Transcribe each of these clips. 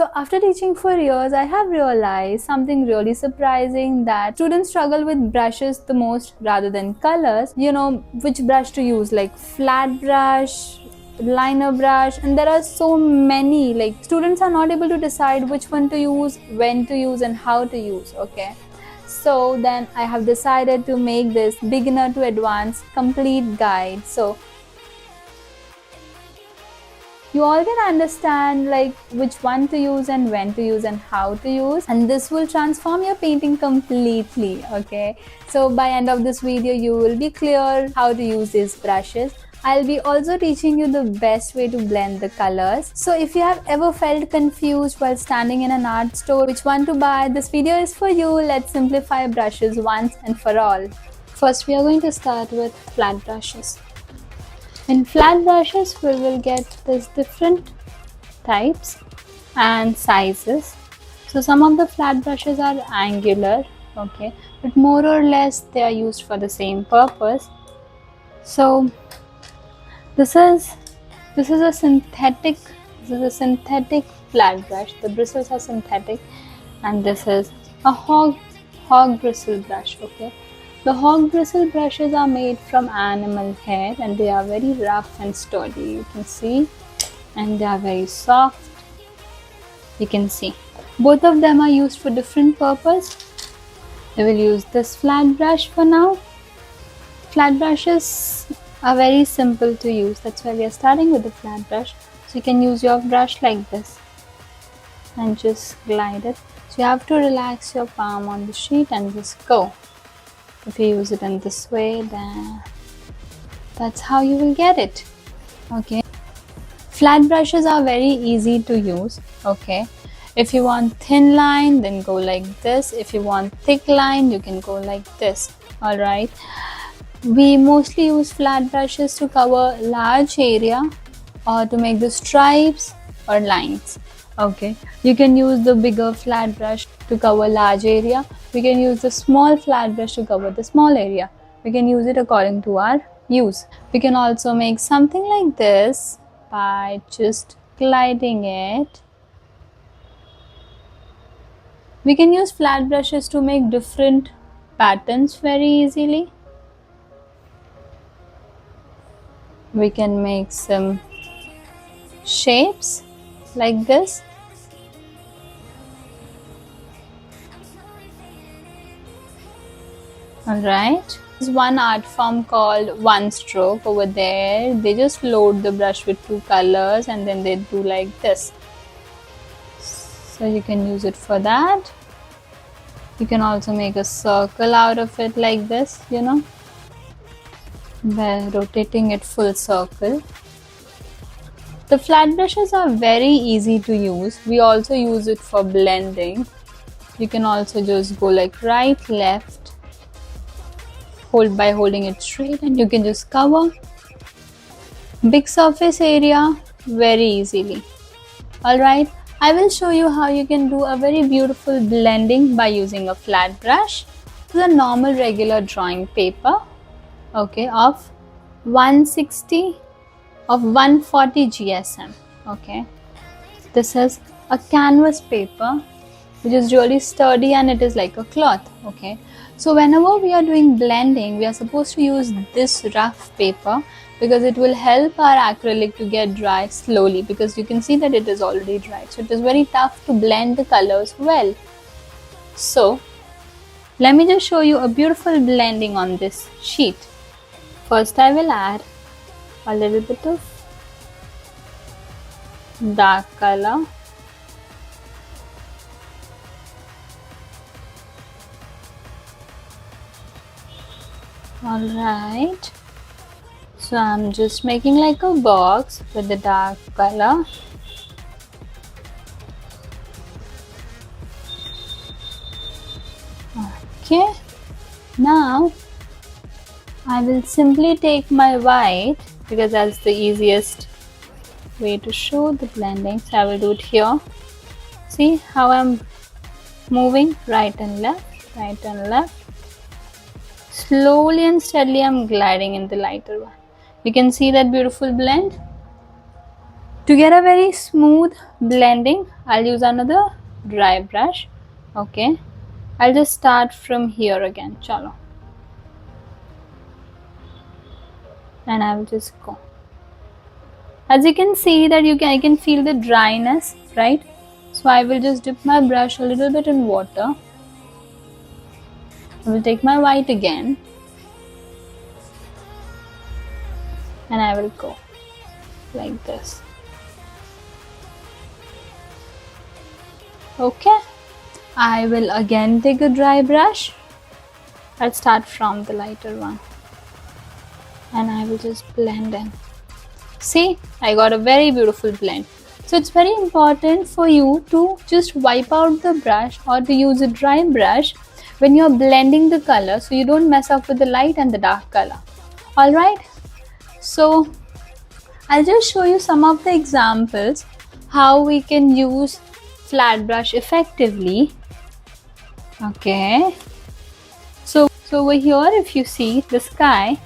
So after teaching for years, I have realized something really surprising, that students struggle with brushes the most rather than colors. You know, which brush to use, like flat brush, liner brush, and there are so many. Like, students are not able to decide which one to use, when to use, and how to use. Okay. So then I have decided to make this beginner to advanced complete guide. So you all can understand like which one to use and when to use and how to use, and this will transform your painting completely. Okay, so by end of this video you will be clear how to use these brushes. I'll be also teaching you the best way to blend the colors. So if you have ever felt confused while standing in an art store which one to buy, this video is for you. Let's simplify brushes once and for all. First we are going to start with flat brushes. In flat brushes, we will get these different types and sizes. So some of the flat brushes are angular, okay, but more or less they are used for the same purpose. So this is a synthetic flat brush. The bristles are synthetic, and this is a hog bristle brush. Okay. The hog bristle brushes are made from animal hair, and they are very rough and sturdy, you can see, and they are very soft. You can see both of them are used for different purpose. I will use this flat brush for now. Flat brushes are very simple to use, that's why we are starting with the flat brush. So you can use your brush like this and just glide it. So you have to relax your palm on the sheet and just go. If you use it in this way, then that's how you will get it. Okay. Flat brushes are very easy to use. Okay. If you want thin line, then go like this. If you want thick line, you can go like this. Alright. We mostly use flat brushes to cover large area or to make the stripes or lines. Okay, you can use the bigger flat brush to cover large area. We can use the small flat brush to cover the small area. We can use it according to our use. We can also make something like this by just gliding it. We can use flat brushes to make different patterns very easily. We can make some shapes like this. Alright, there's one art form called one stroke over there. They just load the brush with two colors and then they do like this. So you can use it for that. You can also make a circle out of it like this, you know, by rotating it full circle. The flat brushes are very easy to use. We also use it for blending. You can also just go like right, left, hold by holding it straight, and you can just cover big surface area very easily. Alright, I will show you how you can do a very beautiful blending by using a flat brush. This is a normal regular drawing paper, okay, of 140 GSM. Okay, this is a canvas paper which is really sturdy and it is like a cloth. Okay, so whenever we are doing blending, we are supposed to use this rough paper because it will help our acrylic to get dry slowly, because you can see that it is already dry. So it is very tough to blend the colors well. So let me just show you a beautiful blending on this sheet. First I will add a little bit of dark color. Alright, so I'm just making like a box with the dark color. Okay, now I will simply take my white because that's the easiest way to show the blending. So I will do it here. See how I'm moving right and left, right and left. Slowly and steadily I'm gliding in the lighter one. You can see that beautiful blend. To get a very smooth blending, I'll use another dry brush. Okay, I'll just start from here again. Chalo. And I will just go. As you can see that I can feel the dryness, right? So I will just dip my brush a little bit in water. I will take my white again. And I will go like this. Okay. I will again take a dry brush. I'll start from the lighter one. And I will just blend in. See, I got a very beautiful blend. So it's very important for you to just wipe out the brush or to use a dry brush when you're blending the color so you don't mess up with the light and the dark color. Alright, so I'll just show you some of the examples how we can use flat brush effectively. Okay, so over here if you see the sky,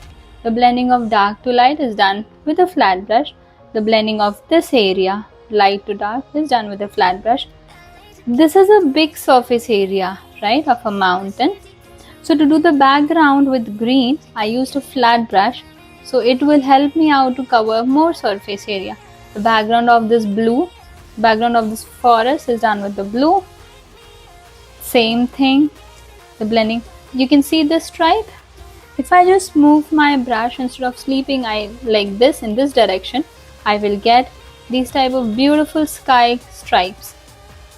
the blending of dark to light is done with a flat brush. The blending of this area, light to dark, is done with a flat brush. This is a big surface area, right, of a mountain. So to do the background with green, I used a flat brush. So it will help me out to cover more surface area. The background of this blue, background of this forest is done with the blue. Same thing, the blending. You can see this stripe. If I just move my brush instead of sleeping like this in this direction, I will get these type of beautiful sky stripes.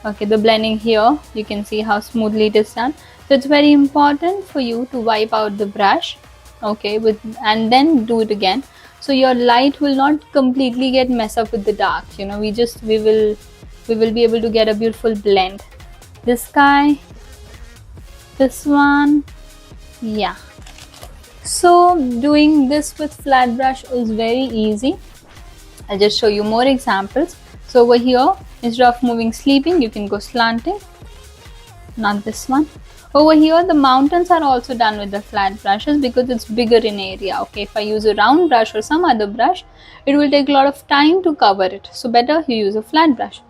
Okay, the blending here, you can see how smoothly it is done. So it's very important for you to wipe out the brush, okay, and then do it again. So your light will not completely get messed up with the dark. You know, we will be able to get a beautiful blend. This sky, this one, yeah. So doing this with flat brush is very easy. I'll just show you more examples. So over here, instead of moving sleeping, you can go slanting. Not this one. Over here, the mountains are also done with the flat brushes because it's bigger in area. Okay, if I use a round brush or some other brush, it will take a lot of time to cover it. So better you use a flat brush.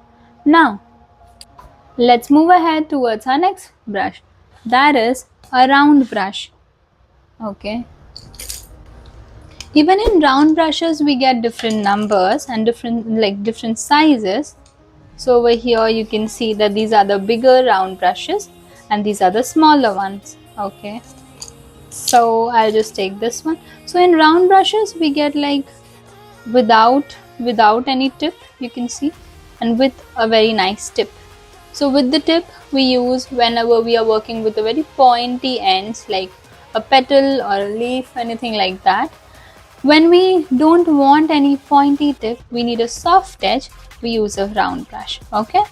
Now, let's move ahead towards our next brush. That is a round brush. Okay, even in round brushes we get different numbers and different sizes. So over here you can see that these are the bigger round brushes and these are the smaller ones. Okay, so I'll just take this one. So in round brushes we get like without any tip, you can see, and with a very nice tip. So with the tip we use whenever we are working with a very pointy ends like a petal or a leaf, anything like that. When we don't want any pointy tip, we need a soft edge, we use a round brush. Okay,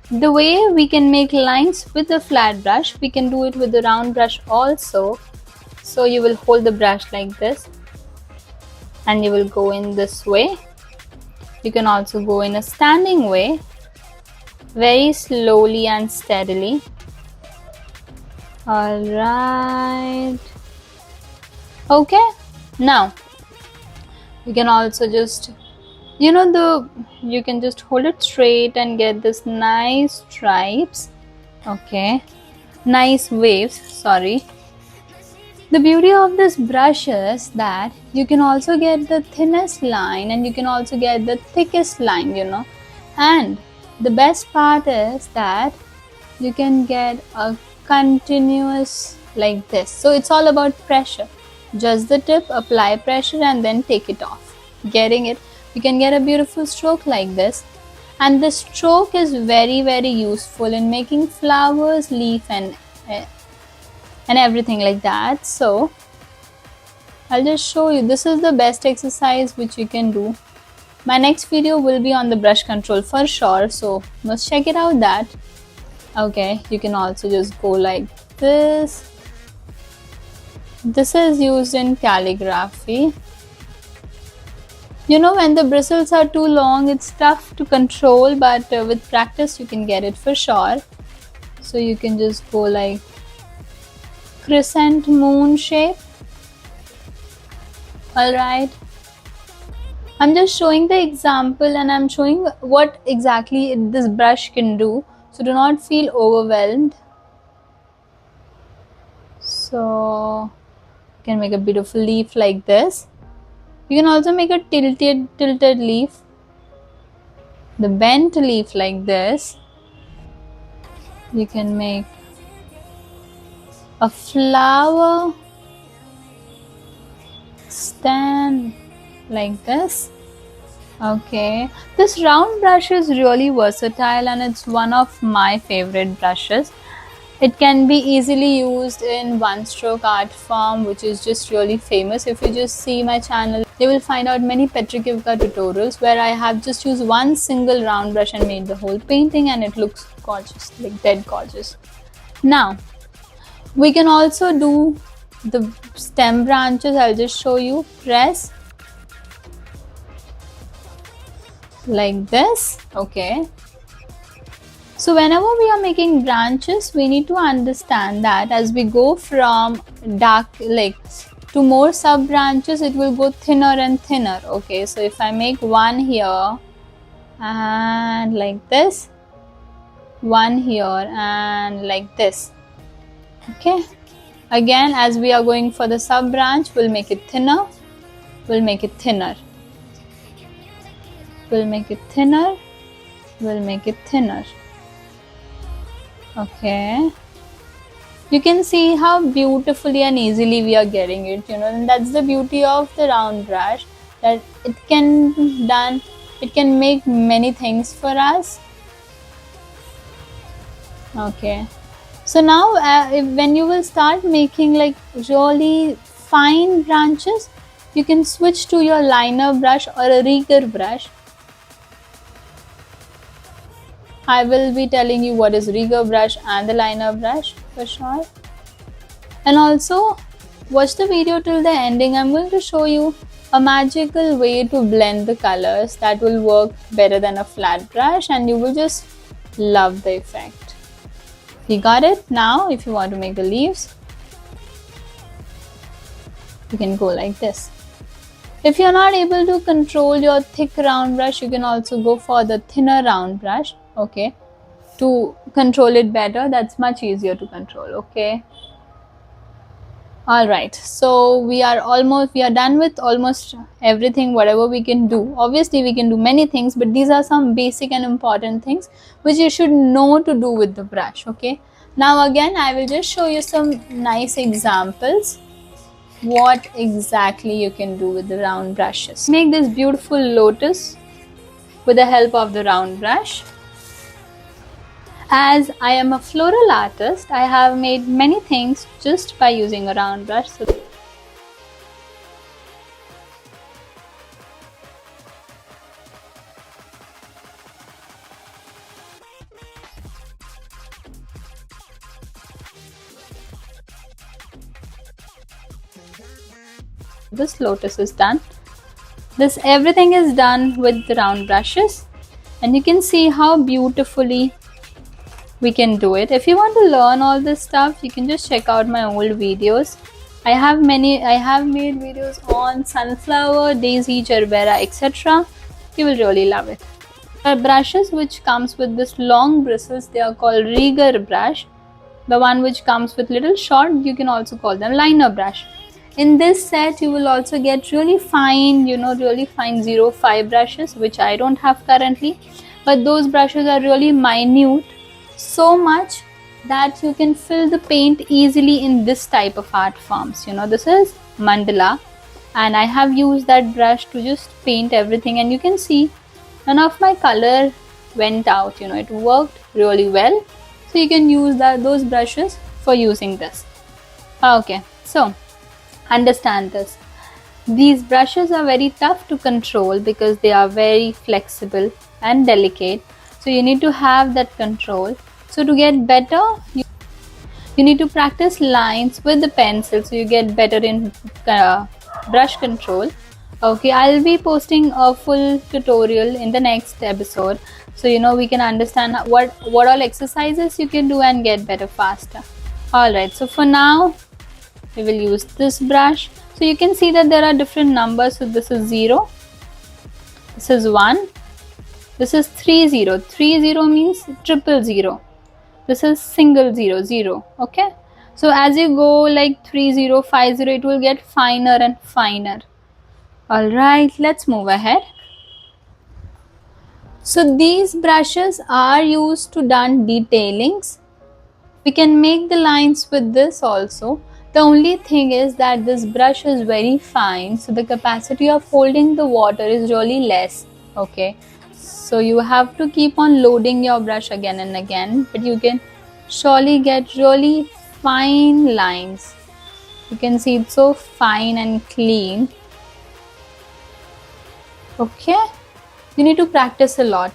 the way we can make lines with a flat brush, we can do it with the round brush also. So you will hold the brush like this and you will go in this way. You can also go in a standing way, very slowly and steadily. Alright, okay, now you can also just you can just hold it straight and get this nice stripes. Okay, nice waves, sorry. The beauty of this brush is that you can also get the thinnest line and you can also get the thickest line, and the best part is that you can get a continuous like this. So it's all about pressure. Just the tip, apply pressure and then take it off. Getting it? You can get a beautiful stroke like this. And the stroke is very, very useful in making flowers, leaf and everything like that. So I'll just show you. This is the best exercise which you can do. My next video will be on the brush control for sure. So must check it out that. Okay, you can also just go like this. This is used in calligraphy. When the bristles are too long, it's tough to control, but with practice you can get it for sure. So you can just go like crescent moon shape. Alright. I'm just showing the example and I'm showing what exactly this brush can do. So do not feel overwhelmed. So you can make a beautiful leaf like this. You can also make a tilted leaf, the bent leaf like this. You can make a flower stand like this. Okay, this round brush is really versatile and it's one of my favorite brushes. It can be easily used in one stroke art form, which is just really famous. If you just see my channel, you will find out many Petrikivka tutorials where I have just used one single round brush and made the whole painting, and it looks gorgeous, like dead gorgeous. Now, we can also do the stem branches. I'll just show you. Press like this. Okay. So whenever we are making branches, we need to understand that as we go from dark to more sub branches, it will go thinner and thinner. Okay, so if I make one here and like this, one here and like this. Okay, again, as we are going for the sub branch, we'll make it thinner, we'll make it thinner, we'll make it thinner, we'll make it thinner. Okay, you can see how beautifully and easily we are getting it, and that's the beauty of the round brush, that it can make many things for us. Okay, so now when you will start making like really fine branches, you can switch to your liner brush or a rigger brush. I will be telling you what is rigger brush and the liner brush for sure. And also watch the video till the ending. I'm going to show you a magical way to blend the colors that will work better than a flat brush, and you will just love the effect. You got it? Now if you want to make the leaves, you can go like this. If you're not able to control your thick round brush, you can also go for the thinner round brush. Okay, to control it better, that's much easier to control. Okay, all right, so we are done with almost everything whatever we can do. Obviously we can do many things, but these are some basic and important things which you should know to do with the brush. Okay, now again I will just show you some nice examples what exactly you can do with the round brushes. Make this beautiful lotus with the help of the round brush. As I am a floral artist, I have made many things just by using a round brush. So this lotus is done. This everything is done with the round brushes, and you can see how beautifully we can do it. If you want to learn all this stuff, you can just check out my old videos. I have made videos on sunflower, daisy, gerbera, etc. You will really love it. The brushes which comes with this long bristles, they are called rigger brush. The one which comes with little short, you can also call them liner brush. In this set, you will also get really fine, really fine 05 brushes, which I don't have currently. But those brushes are really minute, so much that you can fill the paint easily in this type of art forms. This is mandala, and I have used that brush to just paint everything, and you can see none of my color went out. It worked really well. So you can use those brushes for using this. Okay, so understand this. These brushes are very tough to control because they are very flexible and delicate. So you need to have that control. So to get better, you need to practice lines with the pencil so you get better in brush control. Okay, I'll be posting a full tutorial in the next episode, so we can understand what all exercises you can do and get better faster. Alright, so for now we will use this brush. So you can see that there are different numbers. So this is 0, This is 1. This is 3 0. 3 0 means triple 0. This is single 0 0. Okay. So as you go like 3 0, 5 0, it will get finer and finer. Alright, let's move ahead. So these brushes are used to done detailings. We can make the lines with this also. The only thing is that this brush is very fine, so the capacity of holding the water is really less. Okay, so you have to keep on loading your brush again and again, but you can surely get really fine lines. You can see it's so fine and clean. Okay, you need to practice a lot.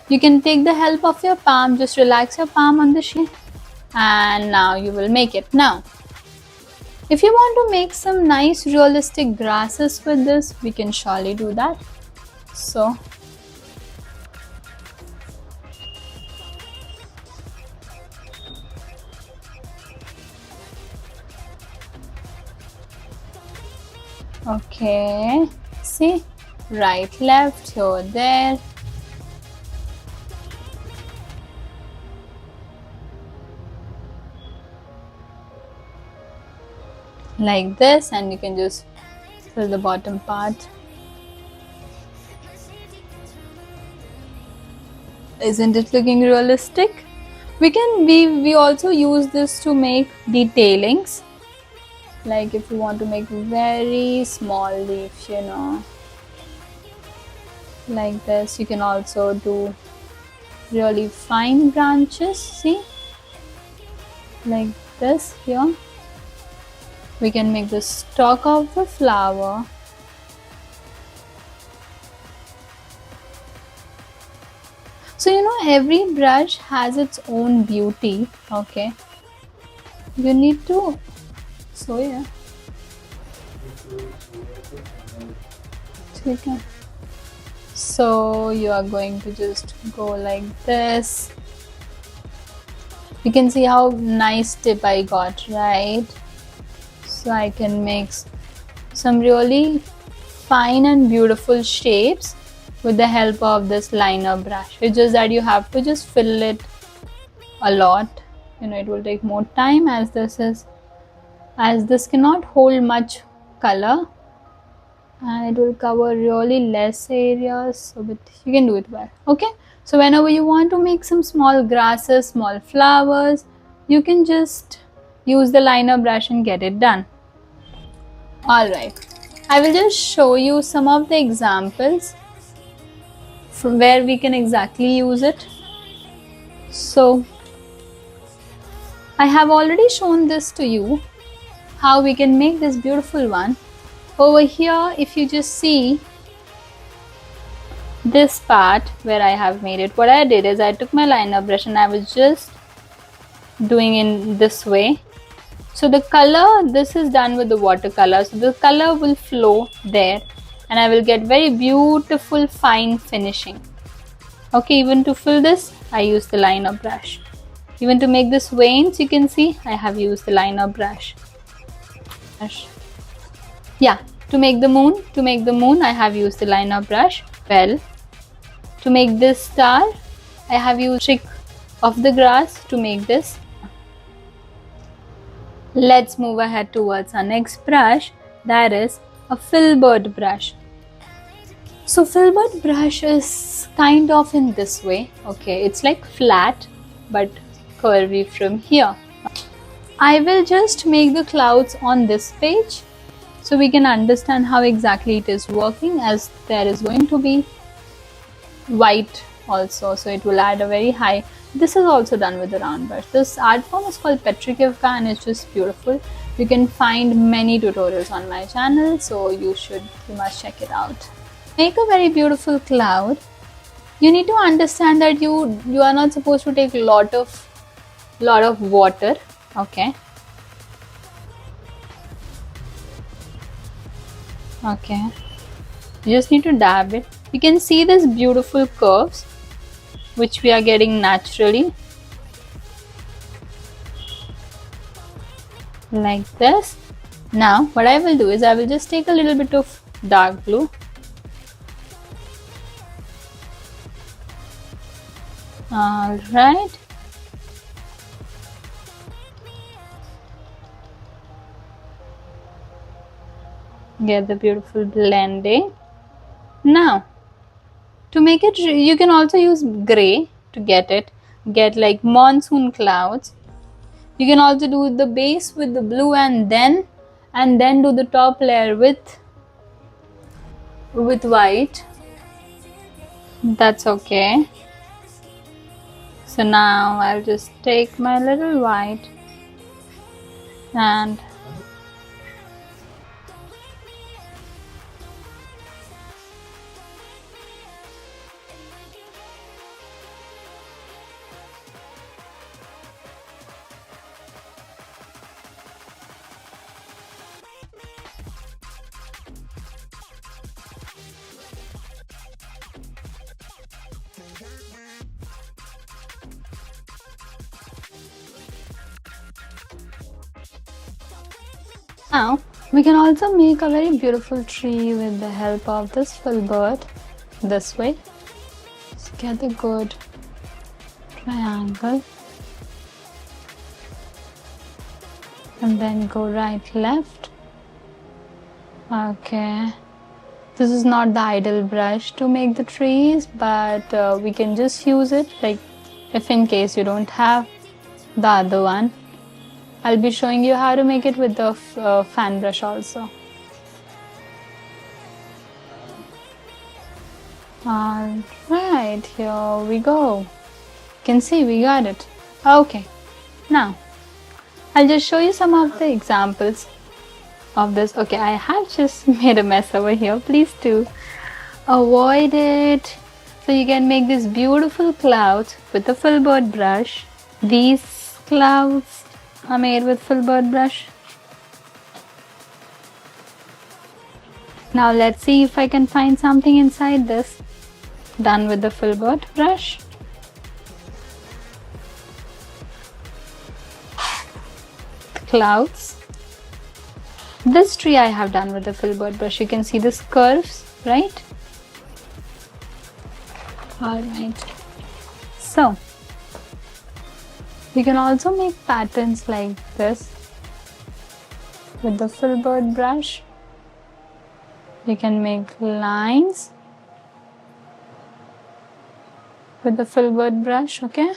You can take the help of your palm, just relax your palm on the sheet, and now you will make it. Now, if you want to make some nice realistic grasses with this, we can surely do that. So, okay, see, right, left, here, there. Like this, and you can just fill the bottom part. Isn't it looking realistic? We also use this to make detailings. Like if you want to make very small leaves, you know, like this. You can also do really fine branches, see, like this here. We can make the stalk of the flower. So you know, every brush has its own beauty. Okay, you need to, so yeah, okay. So you are going to just go like this. You can see how nice tip I got, right? So I can make some really fine and beautiful shapes with the help of this liner brush. It's just that you have to just fill it a lot. You know, it will take more time as this cannot hold much color, and it will cover really less areas, so but you can do it well. Okay, so whenever you want to make some small grasses, small flowers, you can just use the liner brush and get it done. Alright, I will just show you some of the examples from where we can exactly use it. So I have already shown this to you, how we can make this beautiful one. Over here, if you just see this part where I have made it, what I did is I took my liner brush and I was just doing in this way. So the color, this is done with the watercolor, so the color will flow there and I will get very beautiful fine finishing. Okay, even to fill this, I use the liner brush. Even to make this veins, you can see I have used the liner brush. Yeah, to make the moon, I have used the liner brush. Well, to make this star, I have used trick of the grass to make this. Let's move ahead towards our next brush, that is a filbert brush. So filbert brush is kind of in this way. Okay, it's like flat but curvy from here. I will just make the clouds on this page so we can understand how exactly it is working, as there is going to be white also, so it will add a very high. This is also done with the round brush. This art form is called Petrikivka and it's just beautiful. You can find many tutorials on my channel, so you must check it out. Make a very beautiful cloud. You need to understand that you are not supposed to take lot of water. Okay. Okay. You just need to dab it. You can see these beautiful curves which we are getting naturally, like this. Now what I will do is I will just take a little bit of dark blue All right. Get the beautiful blending. Now, to make it, you can also use gray to get it. Get like monsoon clouds. You can also do the base with the blue and then do the top layer with white. That's okay. So now I'll just take my little white and now we can also make a very beautiful tree with the help of this filbert this way. Just get a good triangle and then go right left. Okay, this is not the ideal brush to make the trees, but we can just use it like if in case you don't have the other one. I'll be showing you how to make it with the fan brush also. Alright, here we go. You can see we got it. Okay, now I'll just show you some of the examples of this. Okay, I have just made a mess over here. Please do avoid it. So you can make these beautiful clouds with the filbert brush. These clouds are made with filbert brush. Now let's see if I can find something inside this done with the filbert brush. Clouds. This tree I have done with the filbert brush. You can see these curves, right? Alright. So you can also make patterns like this with the filbert brush. You can make lines with the filbert brush, okay?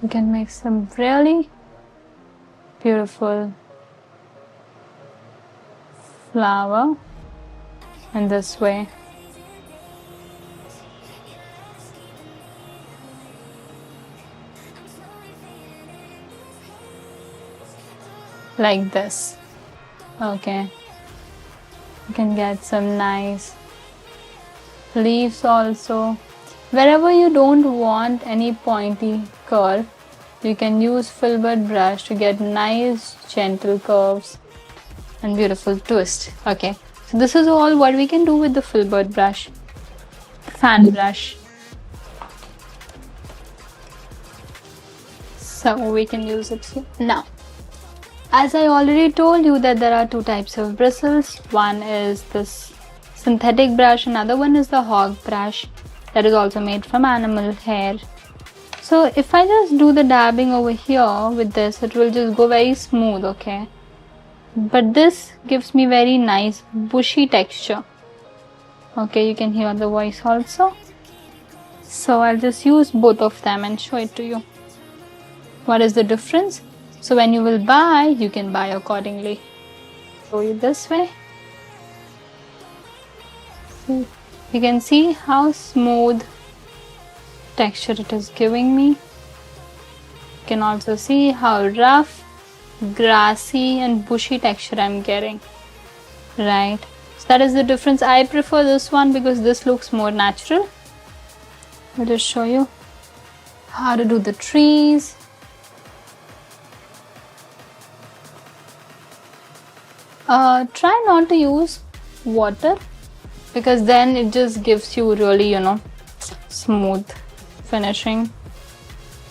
You can make some really beautiful flower in this way. Like this. Okay, you can get some nice leaves also. Wherever you don't want any pointy curve, you can use filbert brush to get nice gentle curves and beautiful twist. Okay, so this is all what we can do with the filbert brush, fan brush. So we can use it here. Now, as I already told you that there are two types of bristles. One is this synthetic brush, another one is the hog brush that is also made from animal hair. So if I just do the dabbing over here with this, it will just go very smooth, okay? But this gives me very nice bushy texture. Okay, you can hear the voice also. So I'll just use both of them and show it to you. What is the difference? So when you will buy, you can buy accordingly. Show you this way. You can see how smooth texture it is giving me. You can also see how rough, grassy and bushy texture I'm getting. Right. So that is the difference. I prefer this one because this looks more natural. I'll just show you how to do the trees. Try not to use water because then it just gives you really, smooth finishing,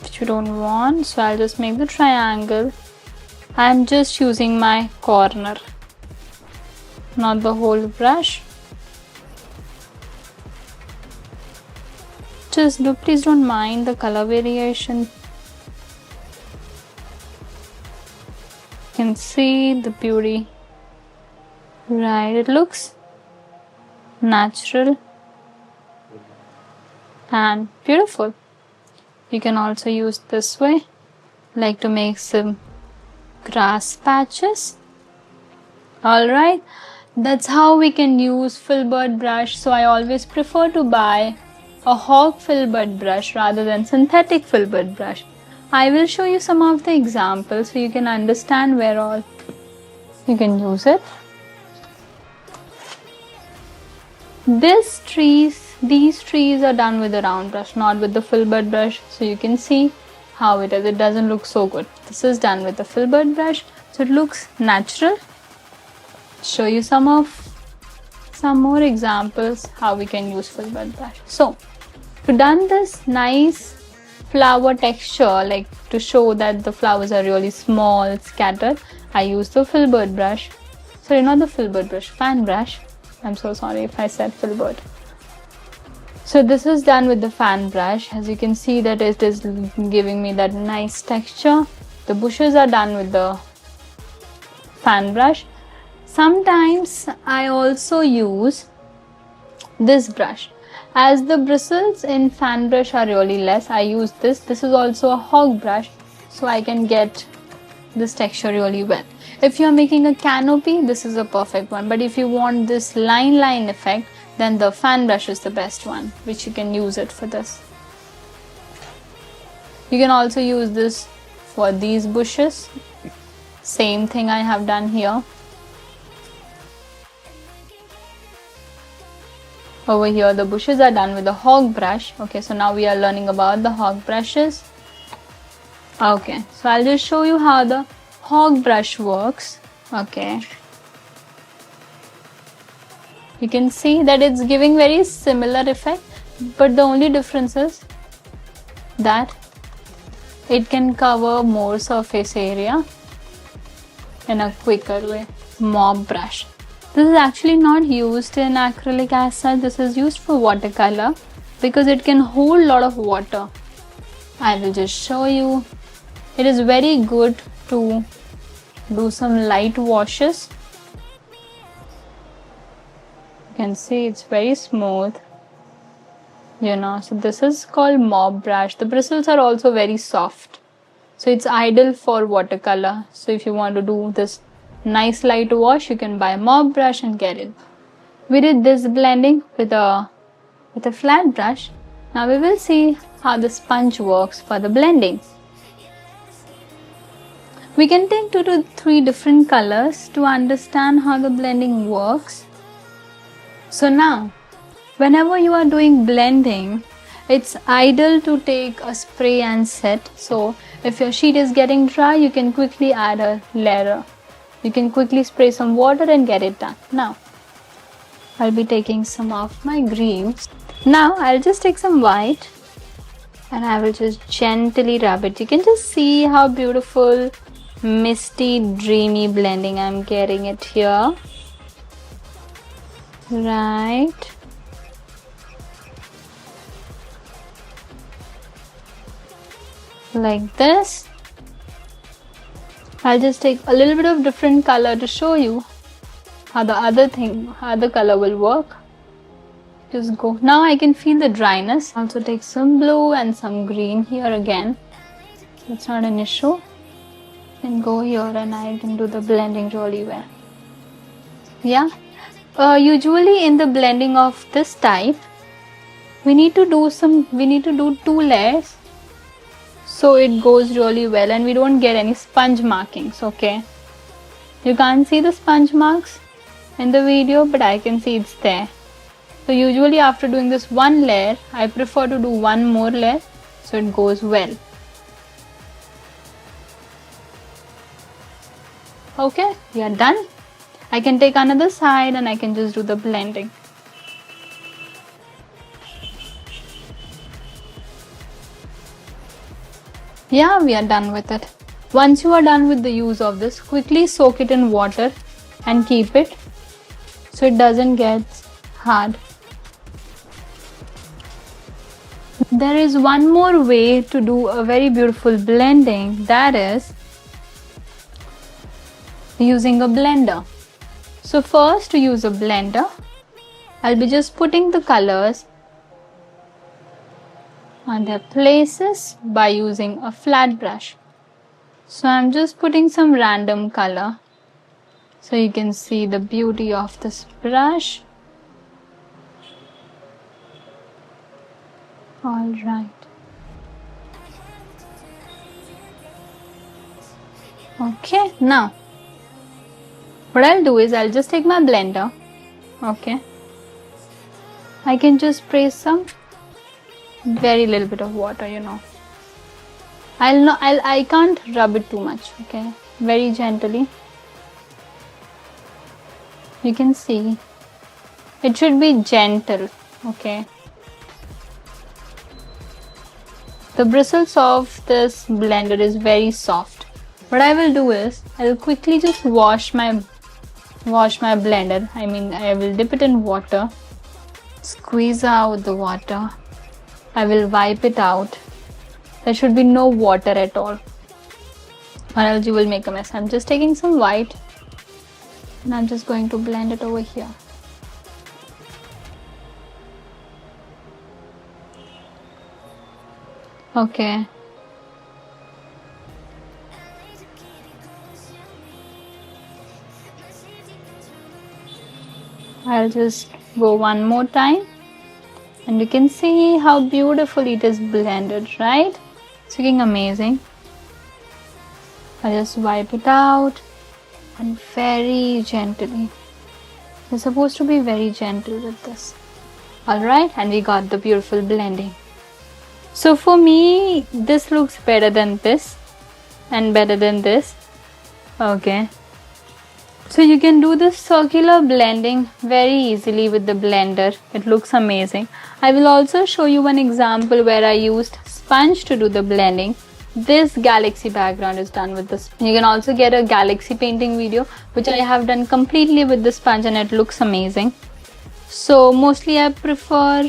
which you don't want. So I'll just make the triangle. I'm just using my corner, not the whole brush. please don't mind the color variation. You can see the beauty, right? It looks natural and beautiful. You can also use this way, like to make some grass patches. Alright, that's how we can use filbert brush. So I always prefer to buy a hog filbert brush rather than synthetic filbert brush. I will show you some of the examples so you can understand where all you can use it. These trees are done with the round brush, not with the filbert brush. So you can see how it is. It doesn't look so good. This is done with the filbert brush, so it looks natural. Show you some more examples how we can use filbert brush. So to done this nice flower texture, like to show that the flowers are really small, scattered, I use the filbert brush. Sorry, not the filbert brush, fan brush. I'm so sorry if I said filbert. So this is done with the fan brush. As you can see that it is giving me that nice texture. The bushes are done with the fan brush. Sometimes I also use this brush. As the bristles in fan brush are really less, I use this. This is also a hog brush, so I can get this texture really well. If you are making a canopy, this is a perfect one. But if you want this line effect, then the fan brush is the best one, which you can use it for this. You can also use this for these bushes. Same thing I have done here. Over here the bushes are done with the hog brush. Okay, so now we are learning about the hog brushes. Okay, so I'll just show you how the hog brush works. Okay, you can see that it's giving very similar effect, but the only difference is that it can cover more surface area in a quicker way. Mob brush. This is actually not used in acrylic as such. This is used for watercolor because it can hold a lot of water. I will just show you. It is very good to do some light washes. You can see it's very smooth, so this is called mob brush. The bristles are also very soft, so it's ideal for watercolor. So if you want to do this nice light wash, you can buy mob brush and get it. We did this blending with a flat brush. Now we will see how the sponge works for the blending. We can take 2 to 3 different colors to understand how the blending works. So now, whenever you are doing blending, it's ideal to take a spray and set. So if your sheet is getting dry, you can quickly add a layer. You can quickly spray some water and get it done. Now, I'll be taking some of my greens. Now, I'll just take some white and I will just gently rub it. You can just see how beautiful, misty, dreamy blending I'm getting it here. Right. Like this. I'll just take a little bit of different color to show you how the other color will work. Just go. Now I can feel the dryness. Also take some blue and some green here again. It's not an issue. And go here and I can do the blending really well. Yeah. Usually in the blending of this type, we need to do 2 layers. So it goes really well and we don't get any sponge markings, okay? You can't see the sponge marks in the video, but I can see it's there. So usually after doing this 1 layer, I prefer to do 1 more layer so it goes well. Okay, we are done. I can take another side and I can just do the blending. Yeah, we are done with it. Once you are done with the use of this, quickly soak it in water and keep it so it doesn't get hard. There is one more way to do a very beautiful blending, that is using a blender. So first, to use a blender, I'll be just putting the colors on their places by using a flat brush. So I'm just putting some random color so you can see the beauty of this brush. All right. Okay, now what I'll do is I'll just take my blender. Okay, I can just spray some very little bit of water, I can't rub it too much. Okay, very gently. You can see it should be gentle. Okay, the bristles of this blender is very soft. What I will do is I'll quickly just wash my blender. I will dip it in water, squeeze out the water. I will wipe it out. There should be no water at all, or else you will make a mess. I'm just taking some white and I'm just going to blend it over here. Okay. I'll just go one more time and you can see how beautiful it is blended, right? It's looking amazing. I'll just wipe it out and very gently. You're supposed to be very gentle with this. Alright, and we got the beautiful blending. So for me, this looks better than this and better than this. Okay. So you can do this circular blending very easily with the blender. It looks amazing. I will also show you one example where I used sponge to do the blending. This galaxy background is done with this. You can also get a galaxy painting video, which I have done completely with the sponge, and it looks amazing. So mostly I prefer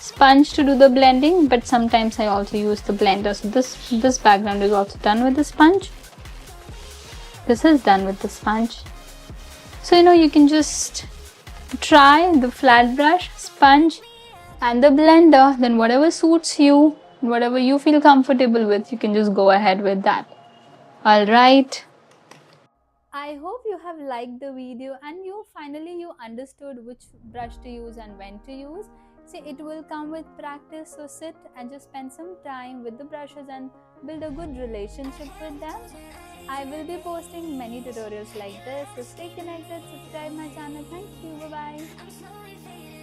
sponge to do the blending, but sometimes I also use the blender. So this background is also done with the sponge. This is done with the sponge. So you can just try the flat brush, sponge and the blender. Then whatever suits you, whatever you feel comfortable with, you can just go ahead with that. Alright. I hope you have liked the video and you understood which brush to use and when to use. See, it will come with practice, so sit and just spend some time with the brushes and build a good relationship with them. I will be posting many tutorials like this, so stay connected, subscribe my channel. Thank you, bye bye.